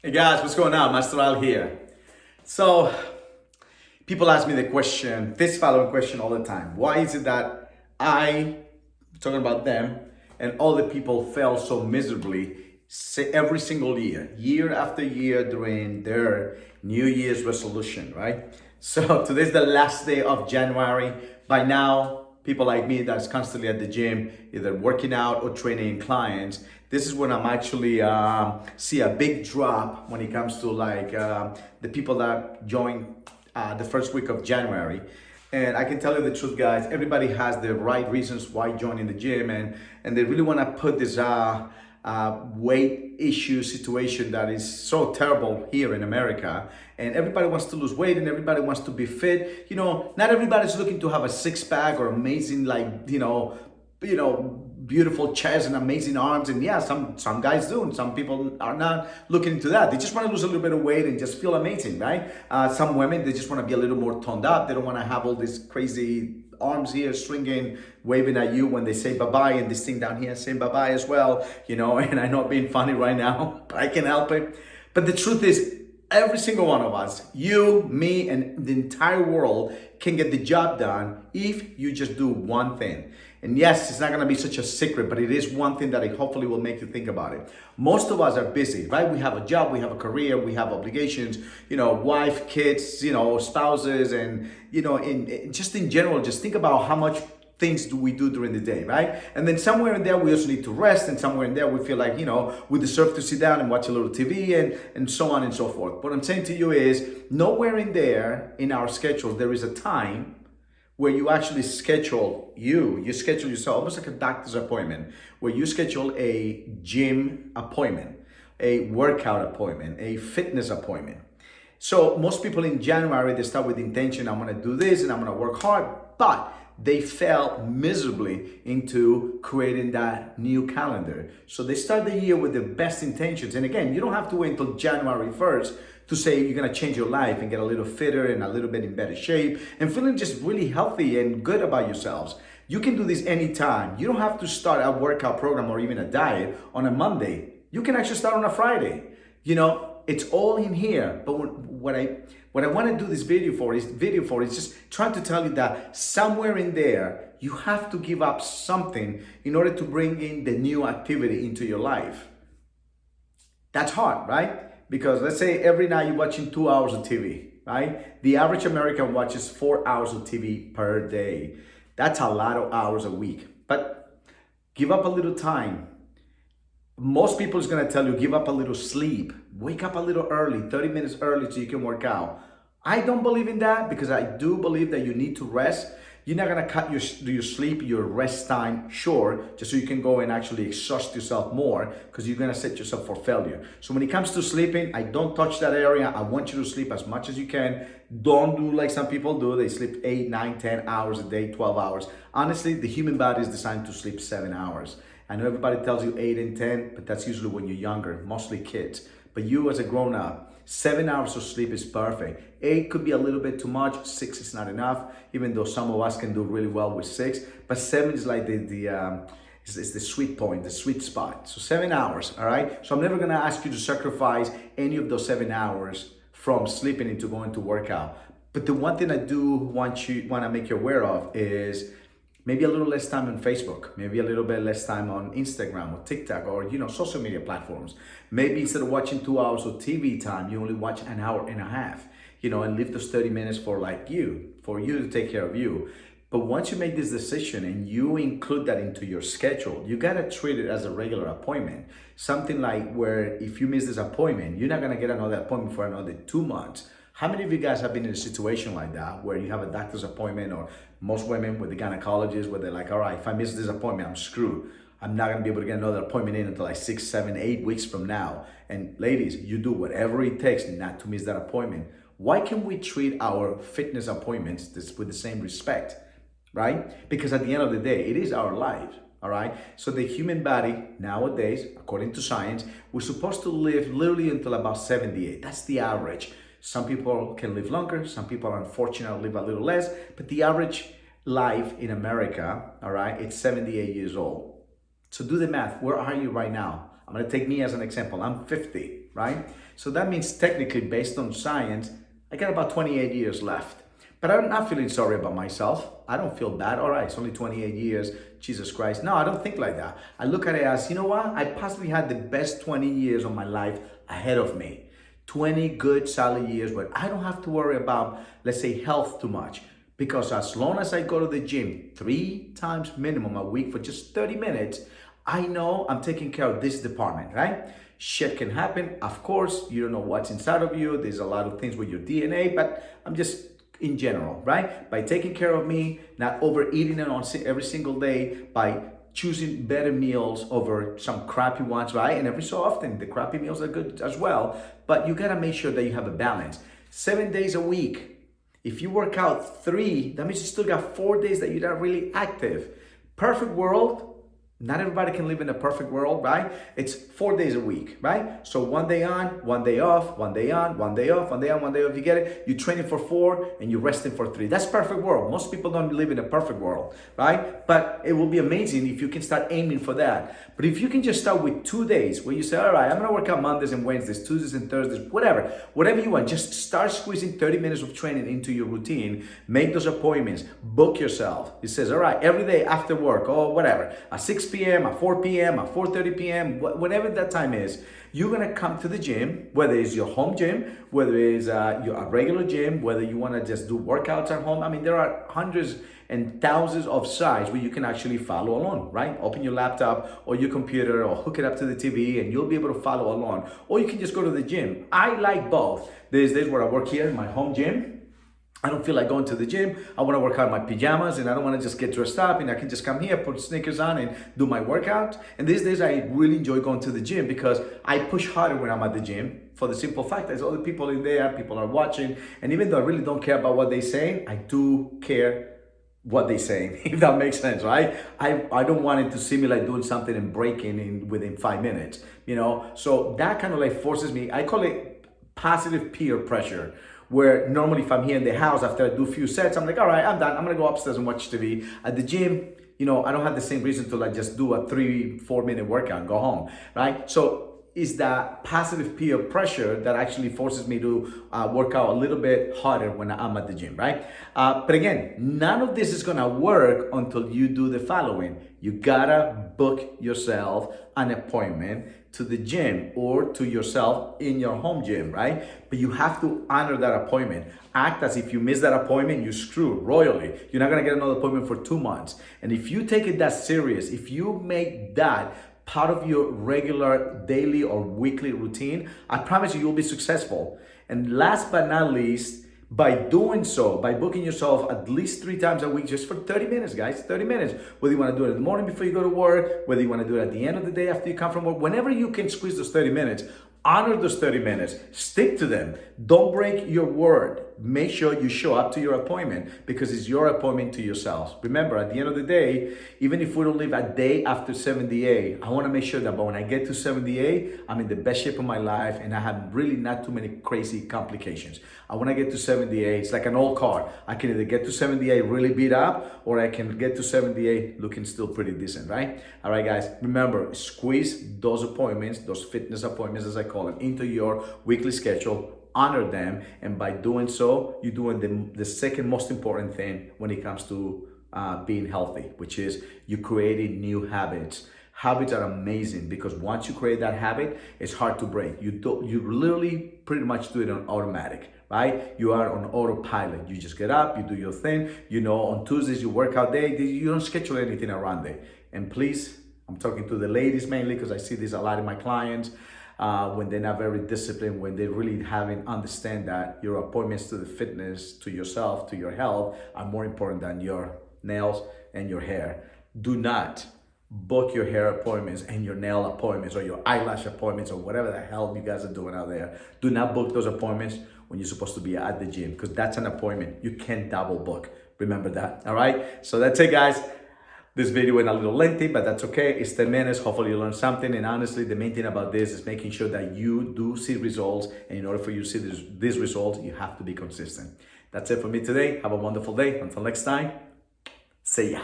Hey guys, what's going on? Master Al here. So, people ask me the question, this following question all the time. Why is it that I, talking about them, and all the people fail so miserably every single year, year after year during their New Year's resolution, right? So, today's the last day of January. By now, people like me that's constantly at the gym, either working out or training clients, this is when I'm actually see a big drop when it comes to the people that join the first week of January. And I can tell you the truth, guys, everybody has the right reasons why joining the gym, and they really want to put this weight issue situation that is so terrible here in America. And everybody wants to lose weight and everybody wants to be fit. You know, not everybody's looking to have a six pack or amazing, beautiful chest and amazing arms. And yeah, some guys do, and some people are not looking into that. They just want to lose a little bit of weight and just feel amazing, right? Some women, they just want to be a little more toned up. They don't want to have all these crazy arms here swinging, waving at you when they say bye-bye, and this thing down here saying bye-bye as well, and I know I'm being funny right now, but I can't help it. But the truth is, every single one of us, you, me, and the entire world can get the job done if you just do one thing. And yes, it's not going to be such a secret, but it is one thing that it hopefully will make you think about it. Most of us are busy, right? We have a job, we have a career, we have obligations, wife, kids, spouses, and, just in general, just think about how much things do we do during the day, right? And then somewhere in there, we also need to rest, and somewhere in there, we feel like, we deserve to sit down and watch a little TV and so on and so forth. What I'm saying to you is, nowhere in there in our schedules, there is a time where you actually you schedule yourself almost like a doctor's appointment, where you schedule a gym appointment, a workout appointment, a fitness appointment. So most people in January, they start with the intention, I'm gonna do this and I'm gonna work hard, but they fell miserably into creating that new calendar. So they start the year with the best intentions. And again, you don't have to wait until January 1st to say you're gonna change your life and get a little fitter and a little bit in better shape and feeling just really healthy and good about yourselves. You can do this anytime. You don't have to start a workout program or even a diet on a Monday. You can actually start on a Friday. It's all in here. But what I want to do this video for is just trying to tell you that somewhere in there you have to give up something in order to bring in the new activity into your life. That's hard, right? Because let's say every night you're watching 2 hours of TV, right? The average American watches 4 hours of TV per day. That's a lot of hours a week. But give up a little time. Most people is gonna tell you, give up a little sleep. Wake up a little early, 30 minutes early so you can work out. I don't believe in that because I do believe that you need to rest. You're not gonna cut your sleep, your rest time short, just so you can go and actually exhaust yourself more, because you're gonna set yourself for failure. So when it comes to sleeping, I don't touch that area. I want you to sleep as much as you can. Don't do like some people do. They sleep 8, 9, 10 hours a day, 12 hours. Honestly, the human body is designed to sleep 7 hours. I know everybody tells you 8 and 10, but that's usually when you're younger, mostly kids. But you as a grown-up, 7 hours of sleep is perfect. 8 could be a little bit too much. 6 is not enough, even though some of us can do really well with 6. But 7 is like is the sweet point, the sweet spot. So 7 hours, all right? So I'm never gonna ask you to sacrifice any of those 7 hours from sleeping into going to workout. But the one thing I do want to make you aware of is maybe a little less time on Facebook, maybe a little bit less time on Instagram or TikTok or, social media platforms. Maybe instead of watching 2 hours of TV time, you only watch an hour and a half, and leave those 30 minutes for you to take care of you. But once you make this decision and you include that into your schedule, you gotta treat it as a regular appointment. Something like where if you miss this appointment, you're not gonna get another appointment for another 2 months. How many of you guys have been in a situation like that where you have a doctor's appointment, or most women with the gynecologist where they're like, all right, if I miss this appointment, I'm screwed. I'm not gonna be able to get another appointment in until like 6, 7, 8 weeks from now. And ladies, you do whatever it takes not to miss that appointment. Why can't we treat our fitness appointments with the same respect, right? Because at the end of the day, it is our life. All right. So the human body nowadays, according to science, we're supposed to live literally until about 78. That's the average. Some people can live longer. Some people, unfortunately, live a little less. But the average life in America, all right, it's 78 years old. So do the math. Where are you right now? I'm going to take me as an example. I'm 50. right? So that means technically, based on science, I got about 28 years left. But I'm not feeling sorry about myself. I don't feel bad. All right, it's only 28 years. Jesus Christ. No, I don't think like that. I look at it as, you know what? I possibly had the best 20 years of my life ahead of me. 20 good, solid years where I don't have to worry about, let's say, health too much. Because as long as I go to the gym 3 times minimum a week for just 30 minutes, I know I'm taking care of this department, right? Shit can happen. Of course, you don't know what's inside of you. There's a lot of things with your DNA, but I'm just in general, right? By taking care of me, not overeating it on every single day, by choosing better meals over some crappy ones, right? And every so often, the crappy meals are good as well, but you gotta make sure that you have a balance. 7 days a week. If you work out 3, that means you still got 4 days that you're not really active. Perfect world. Not everybody can live in a perfect world, right? It's 4 days a week, right? So 1 day on, 1 day off, 1 day on, 1 day off, 1 day on, 1 day off. You get it? You're training for 4 and you're resting for 3. That's perfect world. Most people don't live in a perfect world, right? But it will be amazing if you can start aiming for that. But if you can just start with 2 days where you say, all right, I'm gonna work out Mondays and Wednesdays, Tuesdays and Thursdays, whatever you want. Just start squeezing 30 minutes of training into your routine. Make those appointments. Book yourself. It says, all right, every day after work or whatever, at 6 p.m., at 4 p.m., at 4:30 p.m., whatever that time is, you're gonna come to the gym, whether it's your home gym, whether it's a regular gym, whether you wanna just do workouts at home. I mean, there are hundreds and thousands of sites where you can actually follow along, right? Open your laptop or your computer or hook it up to the TV and you'll be able to follow along. Or you can just go to the gym. I like both. There's days where I work here in my home gym. I don't feel like going to the gym. I want to work out in my pajamas and I don't want to just get dressed up and I can just come here, put sneakers on and do my workout. And these days I really enjoy going to the gym because I push harder when I'm at the gym for the simple fact there's other people in there, people are watching. And even though I really don't care about what they're saying, I do care what they're saying, if that makes sense, right? I don't want it to seem like doing something and breaking in within 5 minutes, you know? So that kind of like forces me, I call it positive peer pressure, where normally if I'm here in the house, after I do a few sets, I'm like, all right, I'm done. I'm gonna go upstairs and watch TV. At the gym, you know, I don't have the same reason to like just do a 3-4 minute workout and go home, right? So is that positive peer pressure that actually forces me to work out a little bit harder when I'm at the gym, right? But again, none of this is gonna work until you do the following. You gotta book yourself an appointment to the gym or to yourself in your home gym, right? But you have to honor that appointment. Act as if you miss that appointment, you screw royally. You're not gonna get another appointment for 2 months. And if you take it that serious, if you make that part of your regular daily or weekly routine, I promise you, you'll be successful. And last but not least, by doing so, by booking yourself at least 3 times a week, just for 30 minutes, guys, 30 minutes. Whether you want to do it in the morning before you go to work, whether you want to do it at the end of the day after you come from work, whenever you can squeeze those 30 minutes, honor those 30 minutes, stick to them. Don't break your word. Make sure you show up to your appointment because it's your appointment to yourself. Remember, at the end of the day, even if we don't live a day after 78, I want to make sure that when I get to 78, I'm in the best shape of my life and I have really not too many crazy complications. I want to get to 78. It's like an old car. I can either get to 78 really beat up or I can get to 78 looking still pretty decent, right? All right, guys, remember, squeeze those appointments, those fitness appointments, as I call them, into your weekly schedule. Honor them, and by doing so, you're doing the second most important thing when it comes to being healthy, which is you creating new habits. Habits are amazing because once you create that habit, it's hard to break. You literally pretty much do it on automatic, right? You are on autopilot. You just get up, you do your thing. You know, on Tuesdays, your workout day, you don't schedule anything around it. And please, I'm talking to the ladies mainly because I see this a lot in my clients. When they're not very disciplined, when they really haven't understand that your appointments to the fitness, to yourself, to your health are more important than your nails and your hair. Do not book your hair appointments and your nail appointments or your eyelash appointments or whatever the hell you guys are doing out there. Do not book those appointments when you're supposed to be at the gym because that's an appointment. You can't double book. Remember that, all right? So that's it, guys. This video went a little lengthy, but that's okay. It's 10 minutes. Hopefully you learned something. And honestly, the main thing about this is making sure that you do see results. And in order for you to see these results, you have to be consistent. That's it for me today. Have a wonderful day. Until next time, see ya.